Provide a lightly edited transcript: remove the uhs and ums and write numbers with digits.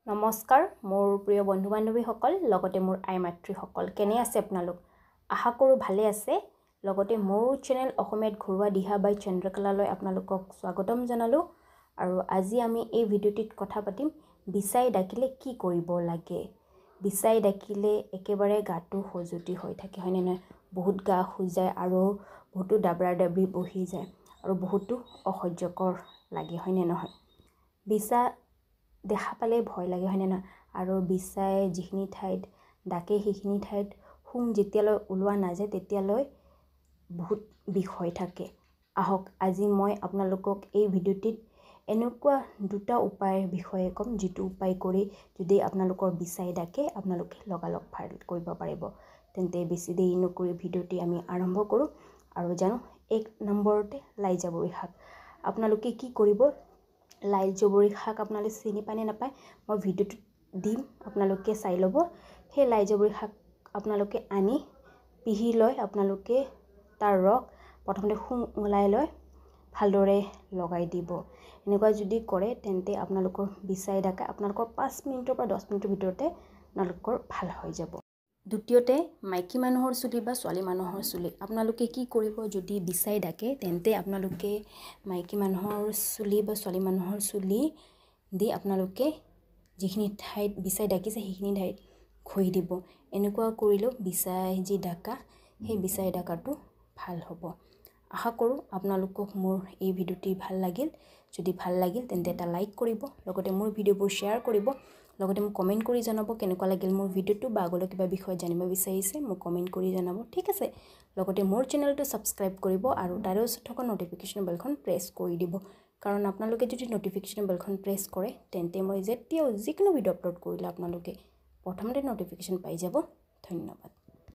নমস্কাৰ মোৰ প্ৰিয় বন্ধু বান্ধৱীসকল লগতে মোৰ আই মাতৃসকল কেনে আছে আপোনালোক আশা কৰোঁ ভালে আছে লগতে মোৰ চেনেল অসমীয়াত ঘৰুৱা দিহা বাই চন্দ্ৰকলালৈ আপোনালোকক স্বাগতম জনালোঁ আৰু আজি আমি এই ভিডিঅ'টিত কথা পাতিম বিছাই ডাকিলে কি কৰিব লাগে বিছাই ডাকিলে একেবাৰে গাটো খজুতি হৈ থাকে হয়নে নহয় বহুত গা খুজায় আৰু বহুতো ডাবৰা ডাবৰি বহি যায় আৰু বহুতো অসহ্যকৰ লাগে হয়নে নহয় বিছা দেখা পালে ভয় লাগে হয়নে না আৰু বিছাই যিখিনি ঠাইত ডাকে সেইখিনি ঠাইত হুং যেতিয়ালৈ ওলোৱা নাযায় তেতিয়ালৈ বহুত বিষ হৈ থাকে আহক আজি মই আপোনালোকক এই ভিডিঅ'টিত এনেকুৱা দুটা উপায়ৰ বিষয়ে ক'ম যিটো উপায় কৰি যদি আপোনালোকৰ বিছাই ডাকে আপোনালোকে লগালগ ভাল কৰিব পাৰিব তেন্তে বেছি দেৰি নকৰি ভিডিঅ'টি আমি আৰম্ভ কৰোঁ আৰু জানো এক নম্বৰতে লাইজাবৰি শাক আপোনালোকে কি কৰিব লাইজাবৰি শাক আপোনালোকে চিনি পায় নে নাপায় মই ভিডিঅ'টো দিম আপোনালোকে চাই ল'ব সেই লাইজাবৰি শাক আপোনালোকে আনি পিহি লৈ আপোনালোকে তাৰ ৰস প্ৰথমতে হুং ওলাই লৈ ভালদৰে লগাই দিব এনেকুৱা যদি কৰে তেন্তে আপোনালোকৰ বিছাই ডাকা আপোনালোকৰ 5 মিনিটৰ পৰা 10 মিনিটৰ ভিতৰতে আপোনালোকৰ ভাল হৈ যাব দ্বিতীয়তে মাইকী মানুহৰ চুলি বা ছোৱালী মানুহৰ চুলি আপোনালোকে কি কৰিব যদি বিছাই ডাকে তেন্তে আপোনালোকে মাইকী মানুহৰ চুলি বা ছোৱালী মানুহৰ চুলি দি আপোনালোকে যিখিনি ঠাইত বিছাই ডাকিছে সেইখিনি ঠাইত ঘঁহি দিব এনেকুৱা কৰিলেও বিছাই যি ডাকা সেই বিছাই ডাকাটো ভাল হ'ব আশা কৰোঁ আপোনালোকক মোৰ এই ভিডিঅ'টি ভাল লাগিল যদি ভাল লাগিল তেন্তে এটা লাইক কৰিব লগতে মোৰ ভিডিঅ'বোৰ শ্বেয়াৰ কৰিব লগতে মোক কমেণ্ট কৰি জনাব কেনেকুৱা লাগিল মোৰ ভিডিঅ'টো বা আগলৈ কিবা বিষয়ে জানিব বিচাৰিছে মোক কমেণ্ট কৰি জনাব ঠিক আছে লগতে মোৰ চেনেলটো সাবস্ক্ৰাইব কৰিব আৰু তাৰে ওচৰত থকা নটিফিকেশ্যন বেলখন প্ৰেছ কৰি দিব কাৰণ আপোনালোকে যদি নটিফিকেশ্যন বেলখন প্ৰেছ কৰে তেন্তে মই যেতিয়াও যিকোনো ভিডিঅ' আপলোড কৰিলে আপোনালোকে প্ৰথমতে নটিফিকেশ্যন পাই যাব ধন্যবাদ